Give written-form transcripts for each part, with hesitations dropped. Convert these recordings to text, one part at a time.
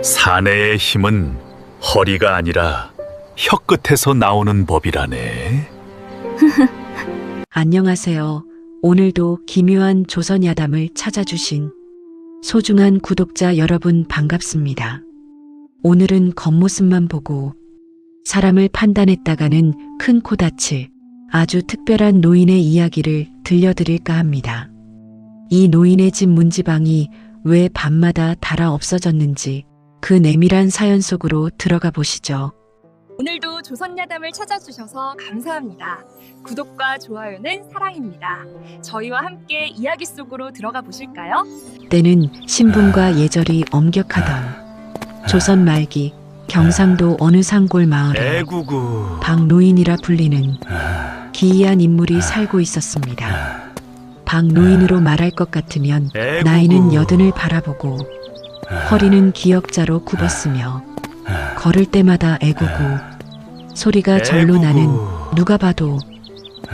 사내의 힘은 허리가 아니라 혀끝에서 나오는 법이라네. 안녕하세요. 오늘도 기묘한 조선야담을 찾아주신 소중한 구독자 여러분 반갑습니다. 오늘은 겉모습만 보고 사람을 판단했다가는 큰 코 다칠 아주 특별한 노인의 이야기를 들려드릴까 합니다. 이 노인의 집 문지방이 왜 밤마다 닳아 없어졌는지 그 내밀한 사연 속으로 들어가 보시죠. 오늘도 조선야담을 찾아주셔서 감사합니다. 구독과 좋아요는 사랑입니다. 저희와 함께 이야기 속으로 들어가 보실까요? 때는 신분과 예절이 엄격하던 조선 말기 경상도 어느 산골 마을에 애구구. 박노인이라 불리는 기이한 인물이 살고 있었습니다. 박노인으로 말할 것 같으면 나이는 80을 바라보고 허리는 기역자로 굽었으며 걸을 때마다 애구구 소리가 절로 나는 누가 봐도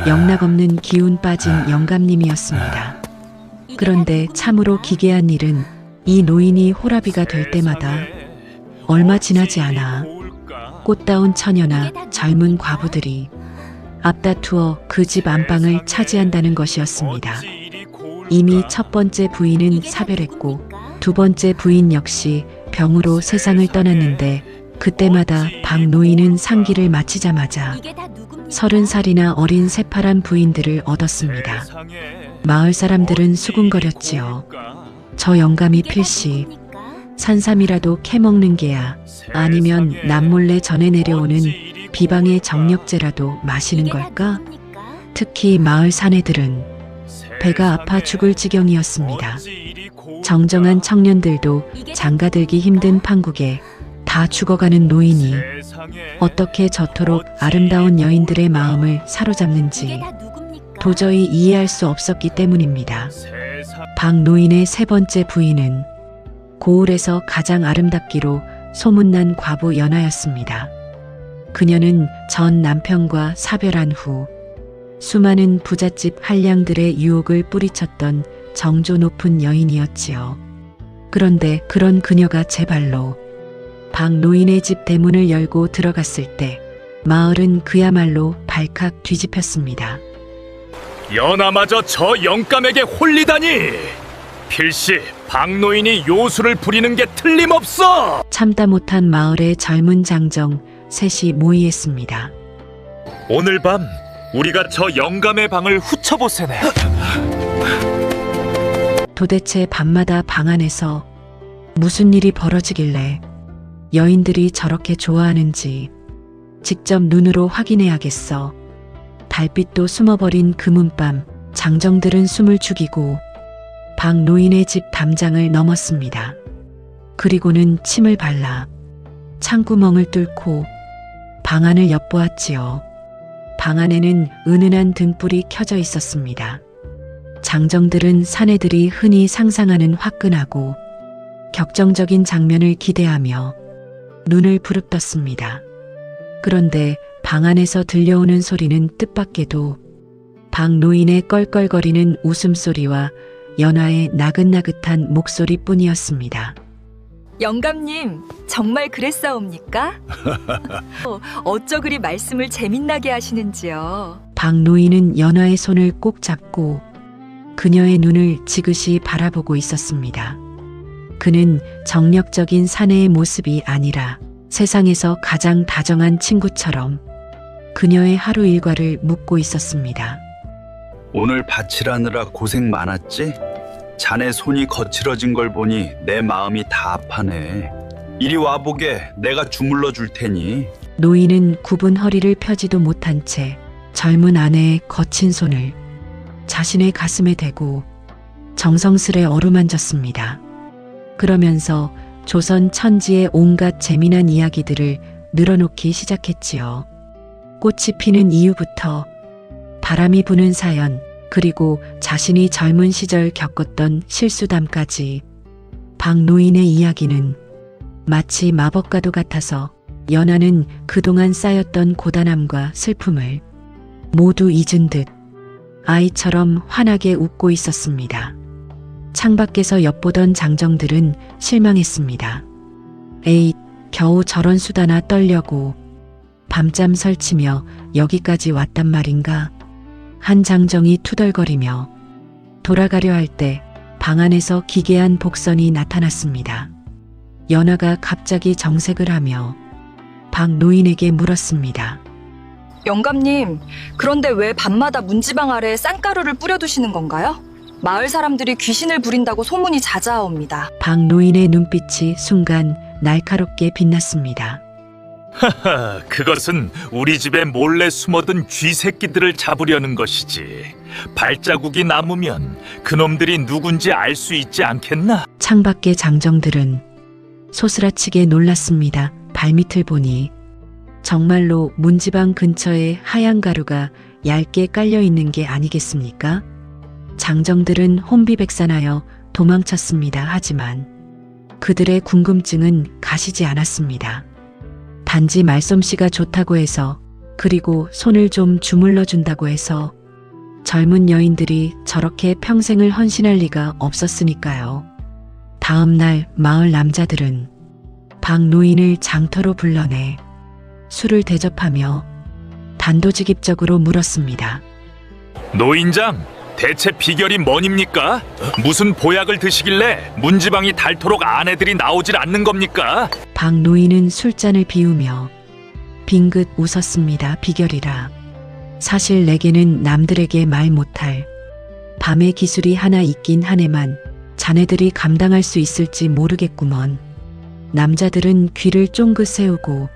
영락없는 기운 빠진 영감님이었습니다. 그런데 참으로 기괴한 일은 이 노인이 호라비가 될 때마다 얼마 지나지 않아 꽃다운 처녀나 젊은 과부들이 앞다투어 그 집 안방을 차지한다는 것이었습니다. 이미 첫 번째 부인은 사별했고 두 번째 부인 역시 병으로 세상을 떠났는데 그때마다 박노인은 상기를 마치자마자 30살이나 어린 새파란 부인들을 얻었습니다. 마을 사람들은 수군거렸지요. 저 영감이 필시 산삼이라도 캐먹는 게야 아니면 남몰래 전해 내려오는 비방의 정력제라도 마시는 걸까? 특히 마을 사내들은 배가 아파 죽을 지경이었습니다. 정정한 청년들도 장가들기 힘든 판국에 다 죽어가는 노인이 어떻게 저토록 아름다운 여인들의 마음을 사로잡는지 도저히 이해할 수 없었기 때문입니다. 박노인의 세 번째 부인은 고을에서 가장 아름답기로 소문난 과부 연하였습니다. 그녀는 전 남편과 사별한 후 수많은 부잣집 한량들의 유혹을 뿌리쳤던 정조 높은 여인이었지요. 그런데 그런 그녀가 제 발로 박노인의 집 대문을 열고 들어갔을 때 마을은 그야말로 발칵 뒤집혔습니다. 연하마저 저 영감에게 홀리다니. 필시 박노인이 요술을 부리는 게 틀림없어. 참다 못한 마을의 젊은 장정 셋이 모의했습니다. 오늘 밤 우리가 저 영감의 방을 훔쳐보세네. 도대체 밤마다 방 안에서 무슨 일이 벌어지길래 여인들이 저렇게 좋아하는지 직접 눈으로 확인해야겠어. 달빛도 숨어버린 금은밤 장정들은 숨을 죽이고 박노인의 집 담장을 넘었습니다. 그리고는 침을 발라 창구멍을 뚫고 방 안을 엿보았지요. 방 안에는 은은한 등불이 켜져 있었습니다. 장정들은 사내들이 흔히 상상하는 화끈하고 격정적인 장면을 기대하며 눈을 부릅떴습니다. 그런데 방 안에서 들려오는 소리는 뜻밖에도 박노인의 껄껄거리는 웃음소리와 연하의 나긋나긋한 목소리뿐이었습니다. 영감님, 정말 그랬사옵니까? 어쩌 그리 말씀을 재밌나게 하시는지요. 박노인은 연하의 손을 꼭 잡고 그녀의 눈을 지그시 바라보고 있었습니다. 그는 정력적인 사내의 모습이 아니라 세상에서 가장 다정한 친구처럼 그녀의 하루 일과를 묻고 있었습니다. 오늘 밭일하느라 고생 많았지? 자네 손이 거칠어진 걸 보니 내 마음이 다 아파네. 이리 와보게, 내가 주물러 줄 테니. 노인은 굽은 허리를 펴지도 못한 채 젊은 아내의 거친 손을 자신의 가슴에 대고 정성스레 어루만졌습니다. 그러면서 조선 천지의 온갖 재미난 이야기들을 늘어놓기 시작했지요. 꽃이 피는 이유부터 바람이 부는 사연, 그리고 자신이 젊은 시절 겪었던 실수담까지 박노인의 이야기는 마치 마법과도 같아서 연하는 그동안 쌓였던 고단함과 슬픔을 모두 잊은 듯 아이처럼 환하게 웃고 있었습니다. 창밖에서 엿보던 장정들은 실망했습니다. 에잇, 겨우 저런 수다나 떨려고 밤잠 설치며 여기까지 왔단 말인가. 한장정이 투덜거리며 돌아가려 할 때 방 안에서 기괴한 복선이 나타났습니다. 연하가 갑자기 정색을 하며 박 노인에게 물었습니다. 영감님, 그런데 왜 밤마다 문지방 아래 쌀가루를 뿌려두시는 건가요? 마을 사람들이 귀신을 부린다고 소문이 자자하옵니다. 박 노인의 눈빛이 순간 날카롭게 빛났습니다. 하하, 그것은 우리 집에 몰래 숨어든 쥐새끼들을 잡으려는 것이지. 발자국이 남으면 그놈들이 누군지 알 수 있지 않겠나? 창밖의 장정들은 소스라치게 놀랐습니다. 발밑을 보니 정말로 문지방 근처에 하얀 가루가 얇게 깔려 있는 게 아니겠습니까? 장정들은 혼비백산하여 도망쳤습니다. 하지만 그들의 궁금증은 가시지 않았습니다. 단지 말솜씨가 좋다고 해서, 그리고 손을 좀 주물러 준다고 해서 젊은 여인들이 저렇게 평생을 헌신할 리가 없었으니까요. 다음 날 마을 남자들은 박 노인을 장터로 불러내 술을 대접하며 단도직입적으로 물었습니다. 노인장, 대체 비결이 뭐입니까? 무슨 보약을 드시길래 문지방이 닳도록 아내들이 나오질 않는 겁니까? 박 노인은 술잔을 비우며 빙긋 웃었습니다. 비결이라. 사실 내게는 남들에게 말 못할 밤의 기술이 하나 있긴 하네만 자네들이 감당할 수 있을지 모르겠구먼. 남자들은 귀를 쫑긋 세우고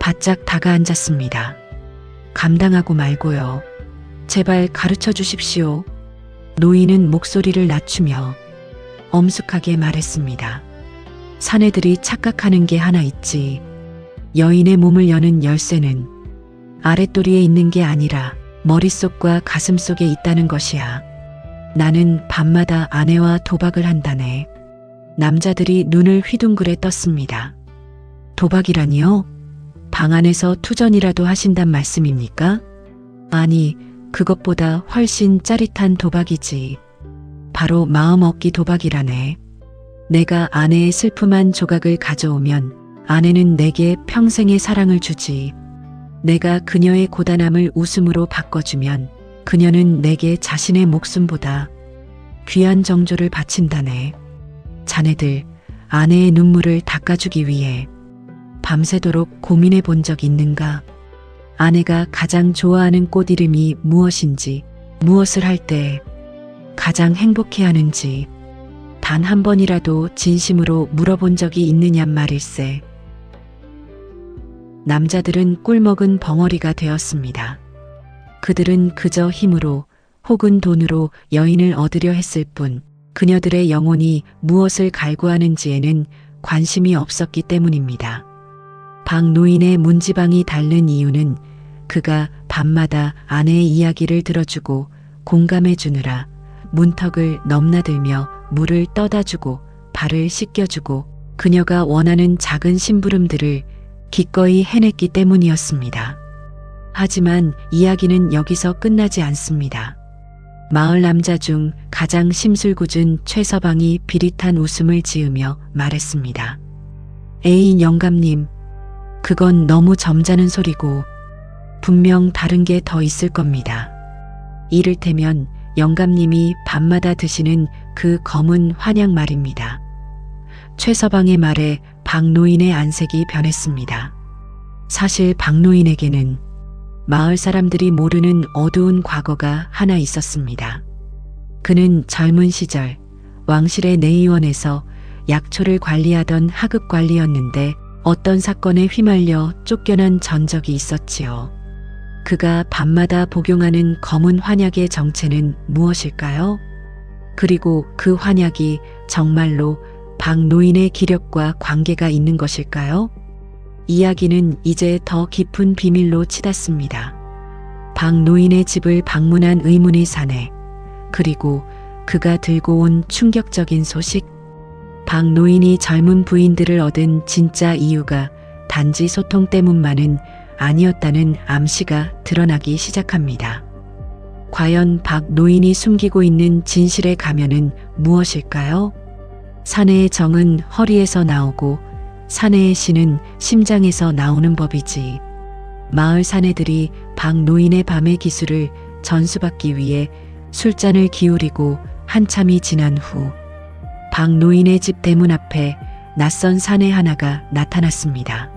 바짝 다가앉았습니다. 감당하고 말고요. 제발 가르쳐 주십시오. 노인은 목소리를 낮추며 엄숙하게 말했습니다. 사내들이 착각하는 게 하나 있지. 여인의 몸을 여는 열쇠는 아랫도리에 있는 게 아니라 머릿속과 가슴속에 있다는 것이야. 나는 밤마다 아내와 도박을 한다네. 남자들이 눈을 휘둥그레 떴습니다. 도박이라니요? 방 안에서 투전이라도 하신단 말씀입니까? 아니, 그것보다 훨씬 짜릿한 도박이지. 바로 마음 얻기 도박이라네. 내가 아내의 슬픔한 조각을 가져오면 아내는 내게 평생의 사랑을 주지. 내가 그녀의 고단함을 웃음으로 바꿔주면 그녀는 내게 자신의 목숨보다 귀한 정조를 바친다네. 자네들, 아내의 눈물을 닦아주기 위해 밤새도록 고민해 본 적 있는가? 아내가 가장 좋아하는 꽃 이름이 무엇인지, 무엇을 할 때 가장 행복해하는지 단 한 번이라도 진심으로 물어본 적이 있느냔 말일세. 남자들은 꿀먹은 벙어리가 되었습니다. 그들은 그저 힘으로 혹은 돈으로 여인을 얻으려 했을 뿐 그녀들의 영혼이 무엇을 갈구하는지에는 관심이 없었기 때문입니다. 박 노인의 문지방이 닳는 이유는 그가 밤마다 아내의 이야기를 들어주고 공감해 주느라 문턱을 넘나들며 물을 떠다주고 발을 씻겨주고 그녀가 원하는 작은 심부름들을 기꺼이 해냈기 때문이었습니다. 하지만 이야기는 여기서 끝나지 않습니다. 마을 남자 중 가장 심술궂은 최서방이 비릿한 웃음을 지으며 말했습니다. 에이 영감님, 그건 너무 점잖은 소리고 분명 다른 게 더 있을 겁니다. 이를테면 영감님이 밤마다 드시는 그 검은 환약 말입니다. 최서방의 말에 박노인의 안색이 변했습니다. 사실 박노인에게는 마을 사람들이 모르는 어두운 과거가 하나 있었습니다. 그는 젊은 시절 왕실의 내의원에서 약초를 관리하던 하급 관리였는데 어떤 사건에 휘말려 쫓겨난 전적이 있었지요. 그가 밤마다 복용하는 검은 환약의 정체는 무엇일까요? 그리고 그 환약이 정말로 박 노인의 기력과 관계가 있는 것일까요? 이야기는 이제 더 깊은 비밀로 치닫습니다. 박 노인의 집을 방문한 의문의 사내, 그리고 그가 들고 온 충격적인 소식. 박 노인이 젊은 부인들을 얻은 진짜 이유가 단지 소통 때문만은 아니었다는 암시가 드러나기 시작합니다. 과연 박 노인이 숨기고 있는 진실의 가면은 무엇일까요? 사내의 정은 허리에서 나오고 사내의 신은 심장에서 나오는 법이지. 마을 사내들이 박 노인의 밤의 기술을 전수받기 위해 술잔을 기울이고 한참이 지난 후 박 노인의 집 대문 앞에 낯선 사내 하나가 나타났습니다.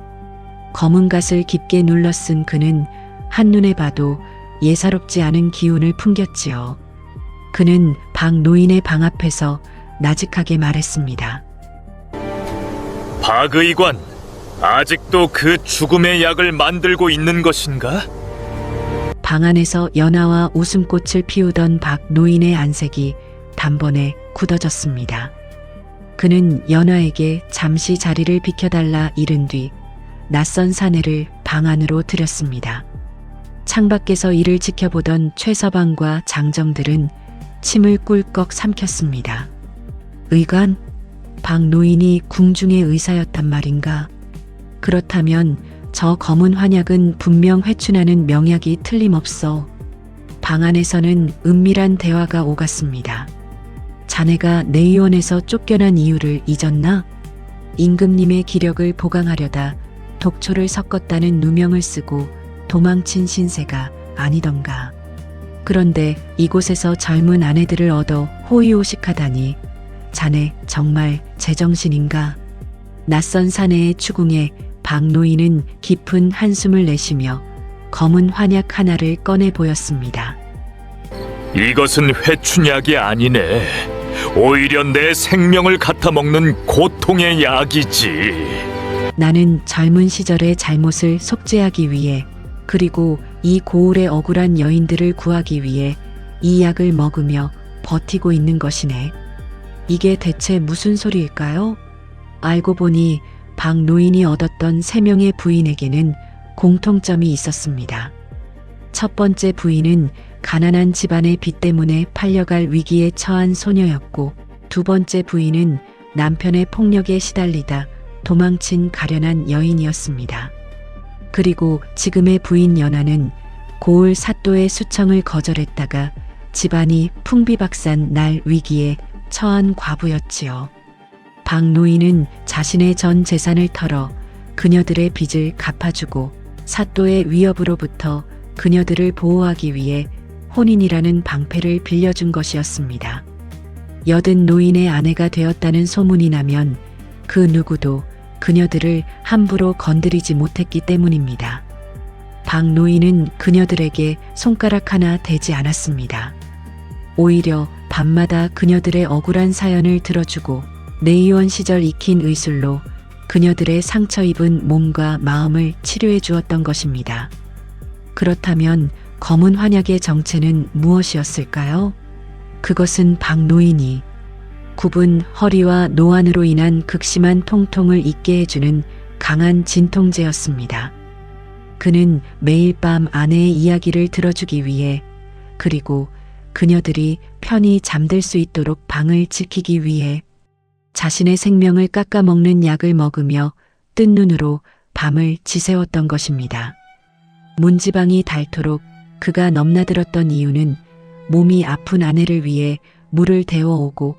검은 갓을 깊게 눌러 쓴 그는 한눈에 봐도 예사롭지 않은 기운을 풍겼지요. 그는 박 노인의 방 앞에서 나직하게 말했습니다. 박 의관, 아직도 그 죽음의 약을 만들고 있는 것인가? 방 안에서 연하와 웃음꽃을 피우던 박 노인의 안색이 단번에 굳어졌습니다. 그는 연하에게 잠시 자리를 비켜달라 이른 뒤 낯선 사내를 방 안으로 들였습니다. 창밖에서 이를 지켜보던 최서방과 장정들은 침을 꿀꺽 삼켰습니다. 의관, 박 노인이 궁중의 의사였단 말인가? 그렇다면 저 검은 환약은 분명 회춘하는 명약이 틀림없어. 방 안에서는 은밀한 대화가 오갔습니다. 자네가 내의원에서 쫓겨난 이유를 잊었나? 임금님의 기력을 보강하려다 독초를 섞었다는 누명을 쓰고 도망친 신세가 아니던가. 그런데 이곳에서 젊은 아내들을 얻어 호의호식하다니 자네 정말 제정신인가? 낯선 사내의 추궁에 박 노인은 깊은 한숨을 내쉬며 검은 환약 하나를 꺼내 보였습니다. 이것은 회춘약이 아니네. 오히려 내 생명을 갖다먹는 고통의 약이지. 나는 젊은 시절의 잘못을 속죄하기 위해 그리고 이 고을의 억울한 여인들을 구하기 위해 이 약을 먹으며 버티고 있는 것이네. 이게 대체 무슨 소리일까요? 알고 보니 박 노인이 얻었던 3명의 부인에게는 공통점이 있었습니다. 첫 번째 부인은 가난한 집안의 빚 때문에 팔려갈 위기에 처한 소녀였고, 두 번째 부인은 남편의 폭력에 시달리다 도망친 가련한 여인이었습니다. 그리고 지금의 부인 연하는 고을 사또의 수청을 거절했다가 집안이 풍비박산 날 위기에 처한 과부였지요. 박 노인은 자신의 전 재산을 털어 그녀들의 빚을 갚아주고 사또의 위협으로부터 그녀들을 보호하기 위해 혼인이라는 방패를 빌려준 것이었습니다. 여든 노인의 아내가 되었다는 소문이 나면 그 누구도 그녀들을 함부로 건드리지 못했기 때문입니다. 박 노인은 그녀들에게 손가락 하나 대지 않았습니다. 오히려 밤마다 그녀들의 억울한 사연을 들어주고 내의원 시절 익힌 의술로 그녀들의 상처 입은 몸과 마음을 치료해 주었던 것입니다. 그렇다면 검은 환약의 정체는 무엇이었을까요? 그것은 박 노인이 굽은 허리와 노안으로 인한 극심한 통통을 잊게 해주는 강한 진통제였습니다. 그는 매일 밤 아내의 이야기를 들어주기 위해 그리고 그녀들이 편히 잠들 수 있도록 방을 지키기 위해 자신의 생명을 깎아먹는 약을 먹으며 뜬 눈으로 밤을 지새웠던 것입니다. 문지방이 닳도록 그가 넘나들었던 이유는 몸이 아픈 아내를 위해 물을 데워오고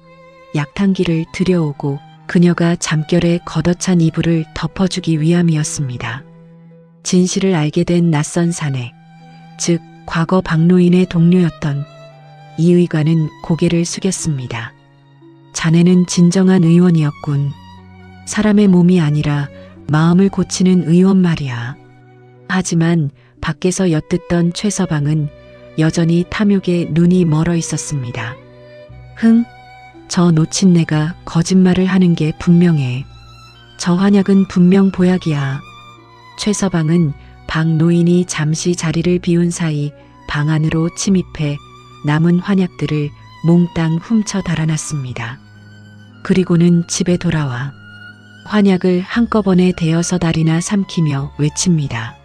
약탕기를 들여오고 그녀가 잠결에 걷어찬 이불을 덮어주기 위함이었습니다. 진실을 알게 된 낯선 사내, 즉 과거 박노인의 동료였던 이 의관은 고개를 숙였습니다. 자네는 진정한 의원이었군. 사람의 몸이 아니라 마음을 고치는 의원 말이야. 하지만 밖에서 엿듣던 최서방은 여전히 탐욕에 눈이 멀어 있었습니다. 저 노친네가 거짓말을 하는 게 분명해. 저 환약은 분명 보약이야. 최서방은 박 노인이 잠시 자리를 비운 사이 방 안으로 침입해 남은 환약들을 몽땅 훔쳐 달아났습니다. 그리고는 집에 돌아와 환약을 한꺼번에 대여섯 알이나 삼키며 외칩니다.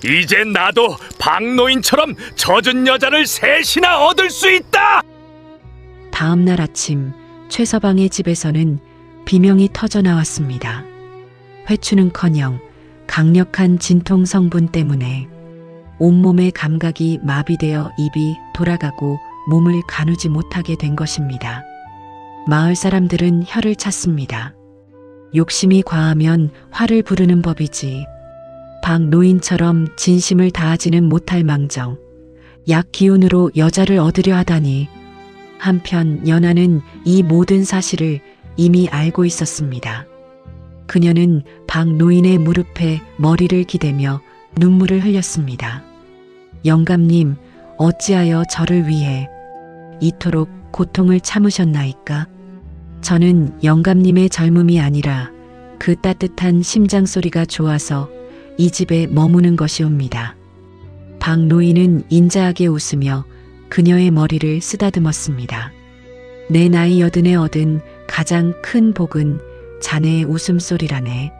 이제 나도 박노인처럼 젖은 여자를 셋이나 얻을 수 있다! 다음 날 아침 최서방의 집에서는 비명이 터져 나왔습니다. 회추는커녕 강력한 진통 성분 때문에 온몸의 감각이 마비되어 입이 돌아가고 몸을 가누지 못하게 된 것입니다. 마을 사람들은 혀를 찼습니다. 욕심이 과하면 화를 부르는 법이지. 박 노인처럼 진심을 다하지는 못할 망정 약 기운으로 여자를 얻으려 하다니. 한편 연하는 이 모든 사실을 이미 알고 있었습니다. 그녀는 박 노인의 무릎에 머리를 기대며 눈물을 흘렸습니다. 영감님, 어찌하여 저를 위해 이토록 고통을 참으셨나이까? 저는 영감님의 젊음이 아니라 그 따뜻한 심장 소리가 좋아서 이 집에 머무는 것이옵니다. 박 노인은 인자하게 웃으며 그녀의 머리를 쓰다듬었습니다. 내 나이 80에 얻은 가장 큰 복은 자네의 웃음소리라네.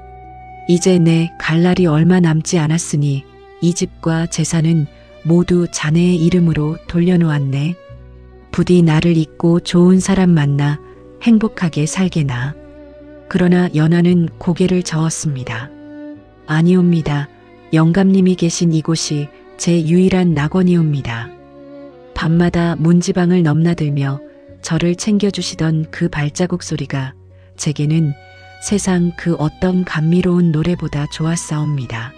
이제 내 갈 날이 얼마 남지 않았으니 이 집과 재산은 모두 자네의 이름으로 돌려놓았네. 부디 나를 잊고 좋은 사람 만나 행복하게 살게나. 그러나 연하는 고개를 저었습니다. 아니옵니다. 영감님이 계신 이곳이 제 유일한 낙원이옵니다. 밤마다 문지방을 넘나들며 저를 챙겨주시던 그 발자국 소리가 제게는 세상 그 어떤 감미로운 노래보다 좋았사옵니다.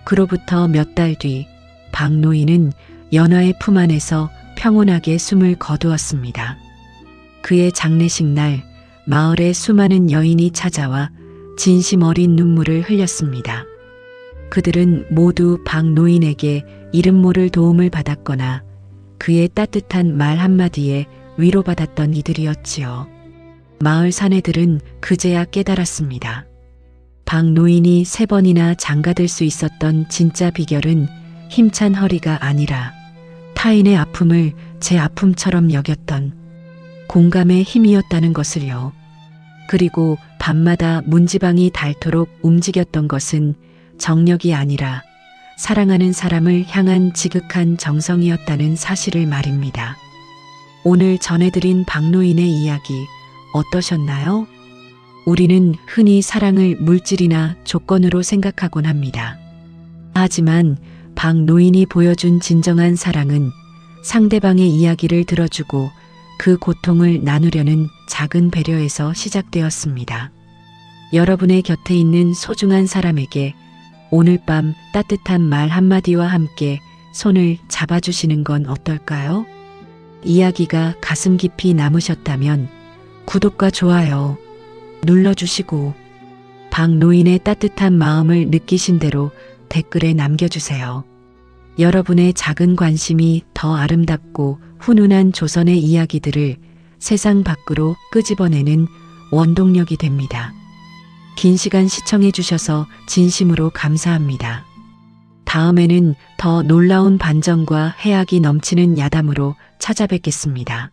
그로부터 몇 달 뒤 박 노인은 연하의 품 안에서 평온하게 숨을 거두었습니다. 그의 장례식 날 마을에 수많은 여인이 찾아와 진심 어린 눈물을 흘렸습니다. 그들은 모두 박 노인에게 이름 모를 도움을 받았거나 그의 따뜻한 말 한마디에 위로받았던 이들이었지요. 마을 사내들은 그제야 깨달았습니다. 박 노인이 3번이나 장가들 수 있었던 진짜 비결은 힘찬 허리가 아니라 타인의 아픔을 제 아픔처럼 여겼던 공감의 힘이었다는 것을요. 그리고 밤마다 문지방이 닳도록 움직였던 것은 정력이 아니라 사랑하는 사람을 향한 지극한 정성이었다는 사실을 말입니다. 오늘 전해드린 박노인의 이야기 어떠셨나요? 우리는 흔히 사랑을 물질이나 조건으로 생각하곤 합니다. 하지만 박노인이 보여준 진정한 사랑은 상대방의 이야기를 들어주고 그 고통을 나누려는 작은 배려에서 시작되었습니다. 여러분의 곁에 있는 소중한 사람에게 오늘 밤 따뜻한 말 한마디와 함께 손을 잡아주시는 건 어떨까요? 이야기가 가슴 깊이 남으셨다면 구독과 좋아요 눌러주시고 박 노인의 따뜻한 마음을 느끼신 대로 댓글에 남겨주세요. 여러분의 작은 관심이 더 아름답고 훈훈한 조선의 이야기들을 세상 밖으로 끄집어내는 원동력이 됩니다. 긴 시간 시청해 주셔서 진심으로 감사합니다. 다음에는 더 놀라운 반전과 해악이 넘치는 야담으로 찾아뵙겠습니다.